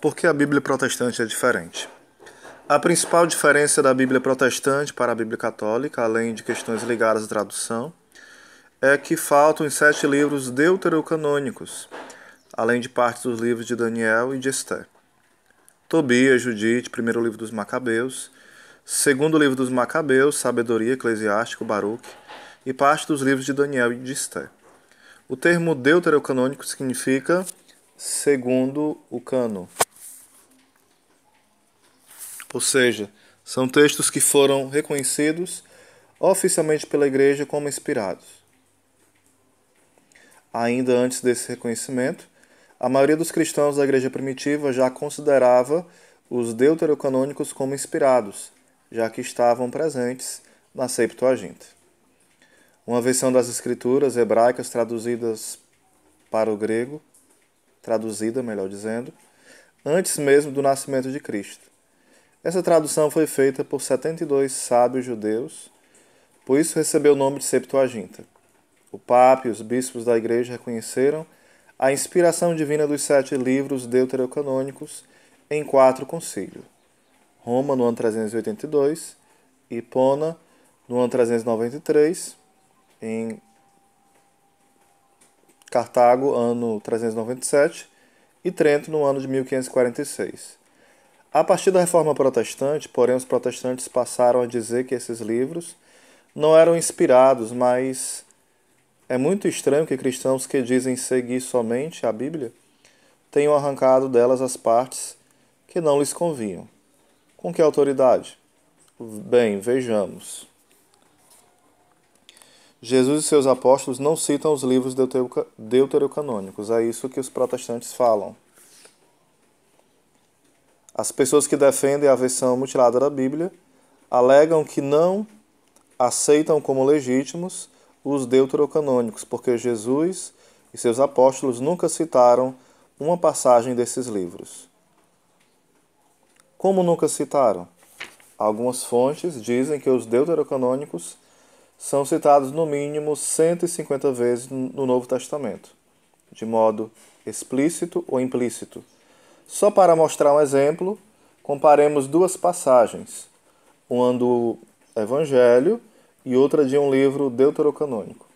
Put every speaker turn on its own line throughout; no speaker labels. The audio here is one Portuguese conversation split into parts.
Por que a Bíblia protestante é diferente? A principal diferença da Bíblia protestante para a Bíblia católica, além de questões ligadas à tradução, é que faltam os 7 livros deuterocanônicos, além de partes dos livros de Daniel e de Esther. Tobias, Judite, primeiro livro dos Macabeus, segundo livro dos Macabeus, Sabedoria, Eclesiástico, Baruque, e parte dos livros de Daniel e de Esther. O termo deuterocanônico significa segundo o cano. Ou seja, são textos que foram reconhecidos oficialmente pela Igreja como inspirados. Ainda antes desse reconhecimento, a maioria dos cristãos da Igreja primitiva já considerava os deuterocanônicos como inspirados, já que estavam presentes na Septuaginta. Uma versão das Escrituras hebraicas traduzidas para o grego, traduzida, melhor dizendo, antes mesmo do nascimento de Cristo. Essa tradução foi feita por 72 sábios judeus, por isso recebeu o nome de Septuaginta. O Papa e os bispos da Igreja reconheceram a inspiração divina dos 7 livros deuterocanônicos em 4 concílios. Roma, no ano 382, Hipona, no ano 393, em Cartago, ano 397, e Trento, no ano de 1546. A partir da Reforma Protestante, porém, os protestantes passaram a dizer que esses livros não eram inspirados, mas é muito estranho que cristãos que dizem seguir somente a Bíblia tenham arrancado delas as partes que não lhes convinham. Com que autoridade? Bem, vejamos. Jesus e seus apóstolos não citam os livros deuterocanônicos, é isso que os protestantes falam. As pessoas que defendem a versão mutilada da Bíblia alegam que não aceitam como legítimos os deuterocanônicos, porque Jesus e seus apóstolos nunca citaram uma passagem desses livros. Como nunca citaram? Algumas fontes dizem que os deuterocanônicos são citados no mínimo 150 vezes no Novo Testamento, de modo explícito ou implícito. Só para mostrar um exemplo, comparemos 2 passagens, uma do Evangelho e outra de um livro deuterocanônico.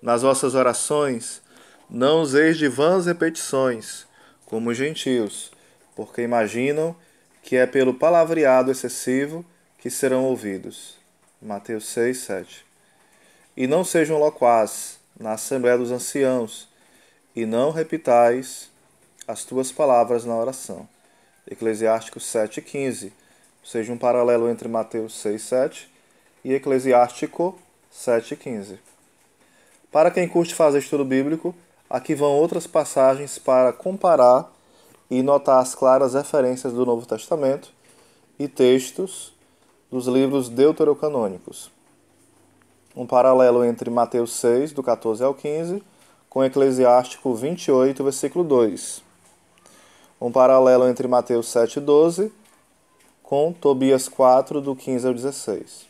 Nas vossas orações, não useis de vãs repetições, como os gentios, porque imaginam que é pelo palavreado excessivo que serão ouvidos. Mateus 6, 7. E não sejam loquazes na assembléia dos anciãos, e não repitais as tuas palavras na oração. Eclesiástico 7,15, ou seja, um paralelo entre Mateus 6,7 e Eclesiástico 7,15. Para quem curte fazer estudo bíblico, aqui vão outras passagens para comparar e notar as claras referências do Novo Testamento e textos dos livros deuterocanônicos. Um paralelo entre Mateus 6, do 14 ao 15, com Eclesiástico 28, versículo 2. Um paralelo entre Mateus 7,12 com Tobias 4, do 15 ao 16.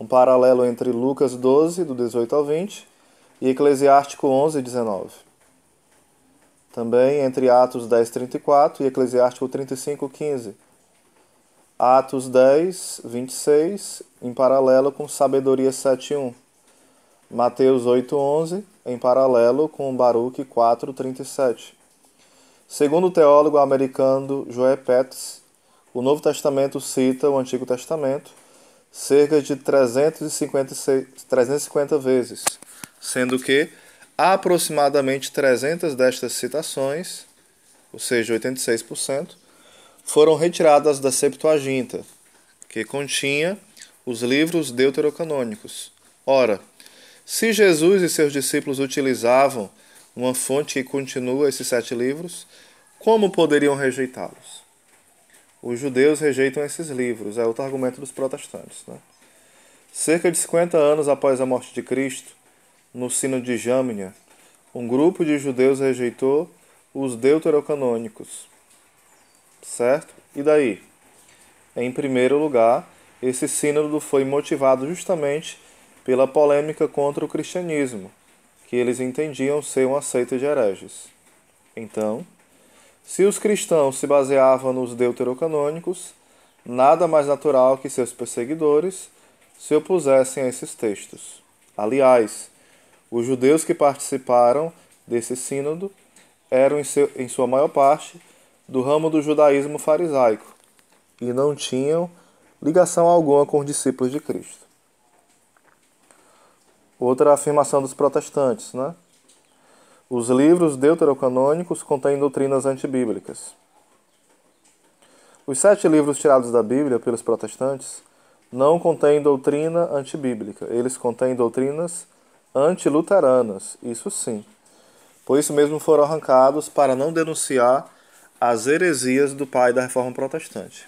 Um paralelo entre Lucas 12, do 18 ao 20, e Eclesiástico 11, 19. Também entre Atos 10, 34 e Eclesiástico 35, 15. Atos 10, 26, em paralelo com Sabedoria 7,1. Mateus 8, 11, em paralelo com Baruque 4, 37. Segundo o teólogo americano Joe Petts, o Novo Testamento cita o Antigo Testamento cerca de 350 vezes, sendo que aproximadamente 300 destas citações, ou seja, 86%, foram retiradas da Septuaginta, que continha os livros deuterocanônicos. Ora, se Jesus e seus discípulos utilizavam uma fonte que continua esses 7 livros, como poderiam rejeitá-los? Os judeus rejeitam esses livros, é outro argumento dos protestantes. Cerca de 50 anos após a morte de Cristo, no Sínodo de Jamnia, um grupo de judeus rejeitou os deuterocanônicos. Certo? E daí? Em primeiro lugar, esse sínodo foi motivado justamente pela polêmica contra o cristianismo, que eles entendiam ser uma seita de hereges. Então, Se os cristãos se baseavam nos deuterocanônicos, nada mais natural que seus perseguidores se opusessem a esses textos. Aliás, os judeus que participaram desse sínodo eram, em sua maior parte, do ramo do judaísmo farisaico e não tinham ligação alguma com os discípulos de Cristo. Outra afirmação dos protestantes, né? Os livros deuterocanônicos contêm doutrinas antibíblicas. Os 7 livros tirados da Bíblia pelos protestantes não contêm doutrina antibíblica. Eles contêm doutrinas antiluteranas, isso sim. Por isso mesmo foram arrancados para não denunciar as heresias do pai da Reforma Protestante.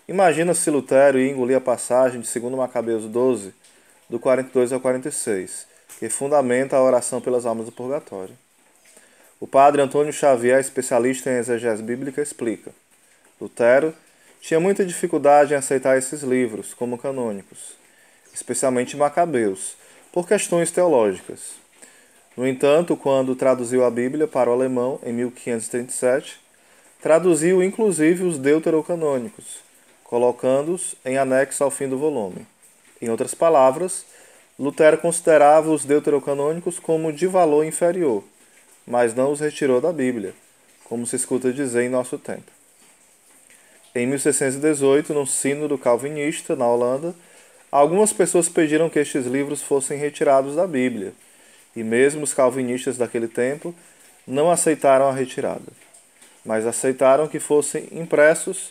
Imagina se Lutero ia engolir a passagem de 2 Macabeus 12, do 42 ao 46, que fundamenta a oração pelas almas do purgatório. O padre Antônio Xavier, especialista em exegese bíblica, explica: Lutero tinha muita dificuldade em aceitar esses livros como canônicos, especialmente Macabeus, por questões teológicas. No entanto, quando traduziu a Bíblia para o alemão em 1537, traduziu inclusive os deuterocanônicos, colocando-os em anexo ao fim do volume. Em outras palavras, Lutero considerava os deuterocanônicos como de valor inferior, mas não os retirou da Bíblia, como se escuta dizer em nosso tempo. Em 1618, no sínodo calvinista, na Holanda, algumas pessoas pediram que estes livros fossem retirados da Bíblia, e mesmo os calvinistas daquele tempo não aceitaram a retirada, mas aceitaram que fossem impressos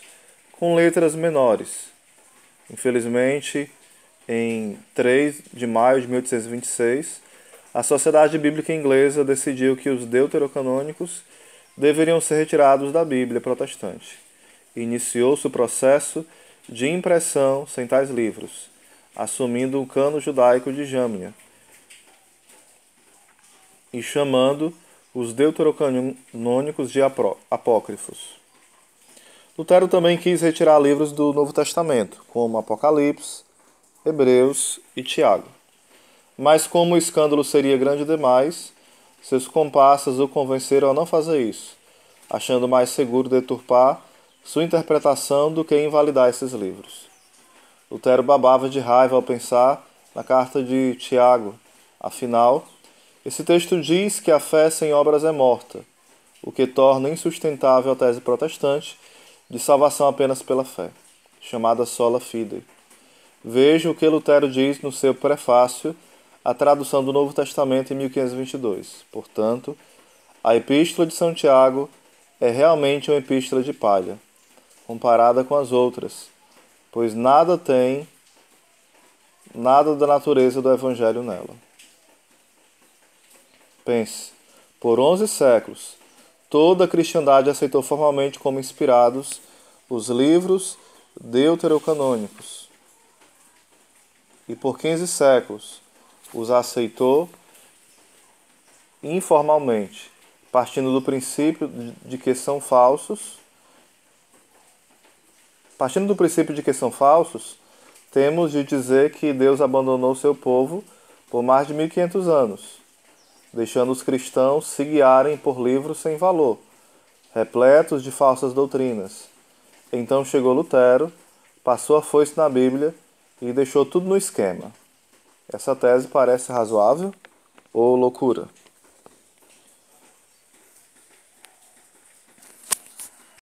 com letras menores. Infelizmente, em 3 de maio de 1826, a Sociedade Bíblica Inglesa decidiu que os deuterocanônicos deveriam ser retirados da Bíblia protestante. Iniciou-se o processo de impressão sem tais livros, assumindo o cano judaico de Jamnia e chamando os deuterocanônicos de apócrifos. Lutero também quis retirar livros do Novo Testamento, como Apocalipse, Hebreus e Tiago. Mas como o escândalo seria grande demais, seus comparsas o convenceram a não fazer isso, achando mais seguro deturpar sua interpretação do que invalidar esses livros. Lutero babava de raiva ao pensar na carta de Tiago. Afinal, esse texto diz que a fé sem obras é morta, o que torna insustentável a tese protestante de salvação apenas pela fé, chamada sola fide. Veja o que Lutero diz no seu prefácio à tradução do Novo Testamento em 1522. Portanto, a Epístola de São Tiago é realmente uma epístola de palha, comparada com as outras, pois nada da natureza do Evangelho nela. Pense, por 11 séculos, toda a cristandade aceitou formalmente como inspirados os livros deuterocanônicos. E por 15 séculos os aceitou informalmente, partindo do princípio de que são falsos. Partindo do princípio de que são falsos, temos de dizer que Deus abandonou seu povo por mais de 1500 anos, deixando os cristãos se guiarem por livros sem valor, repletos de falsas doutrinas. Então chegou Lutero, passou a foice na Bíblia e deixou tudo no esquema. Essa tese parece razoável ou loucura?